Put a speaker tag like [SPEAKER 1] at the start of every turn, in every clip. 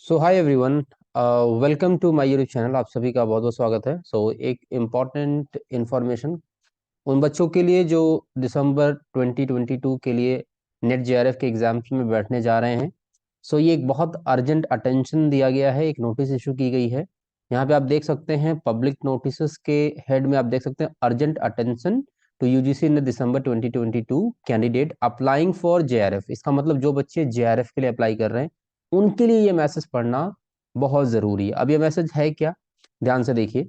[SPEAKER 1] So hi everyone, welcome to my YouTube channel. आप सभी का बहुत बहुत स्वागत है। एक इम्पॉर्टेंट इन्फॉर्मेशन उन बच्चों के लिए जो दिसंबर 2022 के लिए नेट जेआरएफ के एग्जाम्स में बैठने जा रहे हैं। ये एक बहुत अर्जेंट अटेंशन दिया गया है, एक नोटिस इशू की गई है। यहाँ पे आप देख सकते हैं पब्लिक नोटिस के हेड में आप देख सकते हैं urgent attention to UGC in December 2022 candidate applying for JRF. इसका मतलब जो बच्चे जेआरएफ के लिए अप्लाई कर रहे हैं उनके लिए ये मैसेज पढ़ना बहुत जरूरी है। अब ये मैसेज है क्या, ध्यान से देखिए।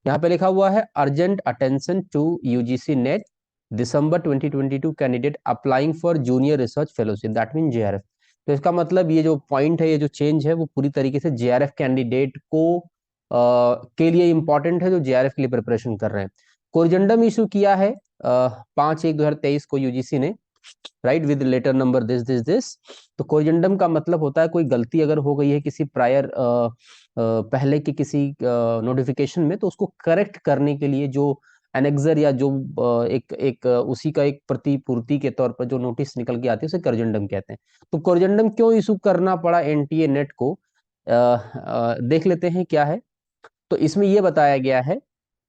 [SPEAKER 1] यहाँ पे लिखा हुआ है urgent attention to UGC NET December 2022 candidate applying for junior research fellowship, that mean JRF. तो इसका मतलब ये जो पॉइंट है, ये जो चेंज है वो पूरी तरीके से जेआरएफ कैंडिडेट को के लिए इंपॉर्टेंट है जो जेआरएफ के लिए प्रिपरेशन कर रहे हैं। कोरिजेंडम इशू किया है 5/1/2023 को यूजीसी ने, right, with letter number this. तो कोरिजेंडम का मतलब होता है कोई गलती अगर हो गई है किसी प्रायर पहले के किसी नोटिफिकेशन में, तो उसको करेक्ट करने के लिए जो एनेक्सर या जो एक एक उसी का एक प्रतिपूर्ति के तौर पर जो नोटिस निकल के आती है उसे कोरिजेंडम कहते हैं। तो कोरिजेंडम क्यों इशू करना पड़ा एनटीए नेट को, देख लेते हैं क्या है। तो इसमें यह बताया गया है,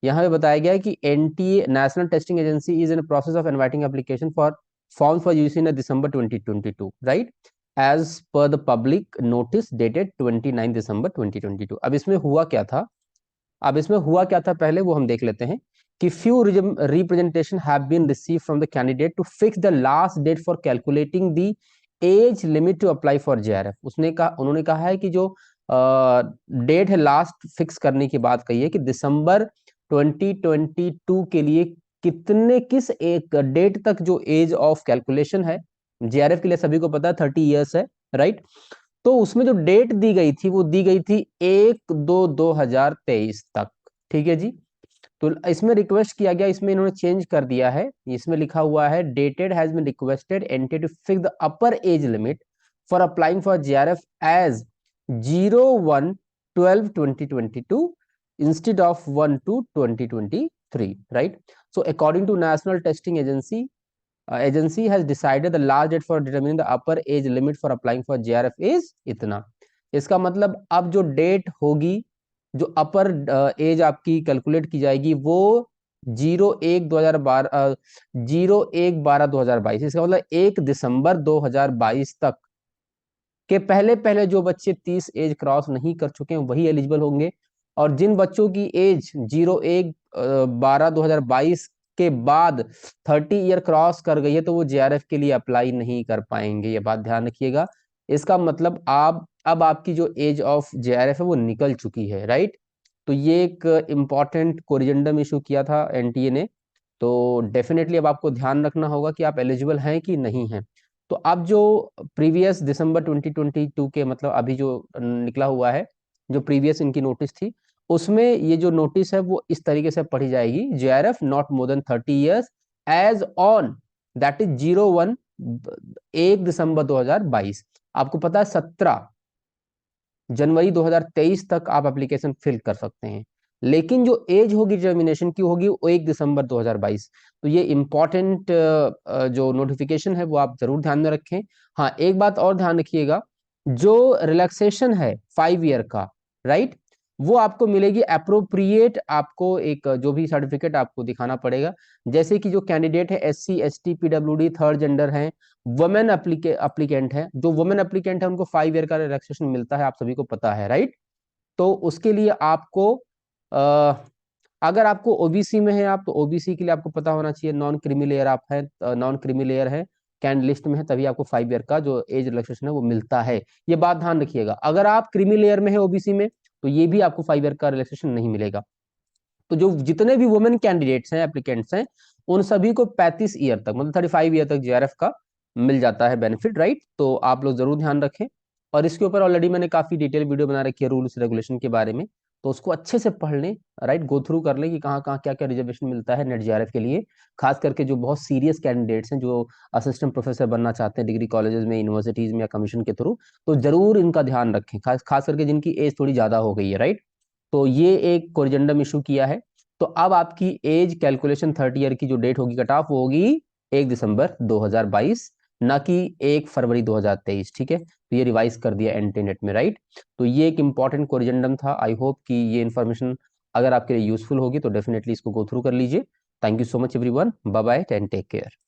[SPEAKER 1] यहाँ पे बताया गया है कि NTA National Testing Agency is in process of inviting application for form for UGC in December 2022, right, as per the public notice dated 29 December 2022। अब इसमें हुआ क्या था पहले वो हम देख लेते हैं कि few representation have been receive from the candidate to fix the last date for calculating the age limit to apply for JRF. उन्होंने कहा है कि जो डेट है लास्ट फिक्स करने की बात कही है कि दिसंबर 2022 के लिए किस एक डेट तक जो एज ऑफ कैलकुलेशन है जेआरएफ के लिए सभी को पता है 30 ईयर्स है, राइट। तो उसमें जो डेट दी गई थी वो दी गई थी 1/2/2023 तक, ठीक है जी। तो इसमें रिक्वेस्ट किया गया, इसमें इन्होंने चेंज कर दिया है, इसमें लिखा हुआ है dated has been requested NTA to fix the upper age limit for applying for JRF as 01/12/2022 instead of 1/2/2023, right? So according to National Testing Agency has decided the last date for determining the upper age limit for applying for JRF is इतना। इसका मतलब अब जो date होगी, जो अपर as आपकी calculate की जाएगी वो 01/12/2022। इसका मतलब 1 दिसंबर 2022 तक के पहले पहले जो बच्चे 30 एज क्रॉस नहीं कर चुके हैं वही एलिजिबल होंगे। और जिन बच्चों की एज 01/12/2022 के बाद 30 ईयर क्रॉस कर गई है तो वो जेआरएफ के लिए अप्लाई नहीं कर पाएंगे, ये बात ध्यान रखिएगा। इसका मतलब आप अब आपकी जो एज ऑफ जेआरएफ है वो निकल चुकी है, राइट। तो ये एक इम्पॉर्टेंट कोरिजेंडम इशू किया था एनटीए ने। तो डेफिनेटली अब आपको ध्यान रखना होगा कि आप एलिजिबल हैं कि नहीं हैं। तो अब जो प्रीवियस दिसंबर 2022 के मतलब अभी जो निकला हुआ है, जो प्रीवियस इनकी नोटिस थी उसमें ये जो नोटिस है वो इस तरीके से पढ़ी जाएगी, JRF not more than 30 years age on that is 1 December 2022। आपको पता है 17 जनवरी 2023 तक आप एप्लीकेशन फिल कर सकते हैं, लेकिन जो एज होगी डिटर्मिनेशन की होगी वो 1 दिसंबर 2022। तो ये इंपॉर्टेंट जो नोटिफिकेशन है वो आप जरूर ध्यान में रखें। हाँ, एक बात और ध्यान रखिएगा, जो रिलैक्सेशन है 5 ईयर का, राइट, वो आपको मिलेगी अप्रोप्रिएट। आपको एक जो भी सर्टिफिकेट आपको दिखाना पड़ेगा, जैसे कि जो कैंडिडेट है SC ST PWD third gender है, वुमेन अप्लीकेंट है, जो वुमेन अप्लीकेंट है उनको 5 ईयर का रिलैक्सेशन मिलता है, आप सभी को पता है, राइट। तो उसके लिए आपको आ, अगर आपको ओबीसी में है आप, तो ओबीसी के लिए आपको पता होना चाहिए नॉन क्रीमी लेयर आप है, नॉन क्रीमी लेयर है, कैंड लिस्ट में है, तभी आपको 5 ईयर का जो एज रिलैक्सेशन है वो मिलता है। ये बात ध्यान रखिएगा, अगर आप क्रीमी लेयर में है ओबीसी में तो ये भी आपको 5 ईयर का रिलैक्सेशन नहीं मिलेगा। तो जो जितने भी वुमेन कैंडिडेट्स हैं, एप्लीकेंट्स हैं, उन सभी को 35 ईयर तक मतलब 35 ईयर तक जेआरएफ का मिल जाता है बेनिफिट, राइट। तो आप लोग जरूर ध्यान रखें। और इसके ऊपर ऑलरेडी मैंने काफी डिटेल वीडियो बना रखी है रूल्स रेगुलेशन के बारे में, तो उसको अच्छे से पढ़ लें, राइट, गो थ्रू कर लें कि कहाँ कहाँ क्या क्या रिजर्वेशन मिलता है नेट जेआरएफ के लिए। खास करके जो बहुत सीरियस कैंडिडेट्स हैं जो असिस्टेंट प्रोफेसर बनना चाहते हैं डिग्री कॉलेजेस में, यूनिवर्सिटीज में या कमीशन के थ्रू, तो जरूर इनका ध्यान रखें, खास करके जिनकी एज थोड़ी ज्यादा हो गई है, राइट। तो ये एक कोरिजेंडम इशू किया है। तो अब आपकी एज कैलकुलेशन 30 ईयर की जो डेट होगी कट ऑफ वो होगी 1 दिसंबर 2022। ना कि 1 फरवरी 2023। ठीक है, तो ये रिवाइज कर दिया एंटीनेट में, राइट। तो ये एक इंपॉर्टेंट कोरिजेंडम था। आई होप कि ये इन्फॉर्मेशन अगर आपके लिए यूजफुल होगी तो डेफिनेटली इसको गो थ्रू कर लीजिए। Thank you so much everyone, bye bye and take care.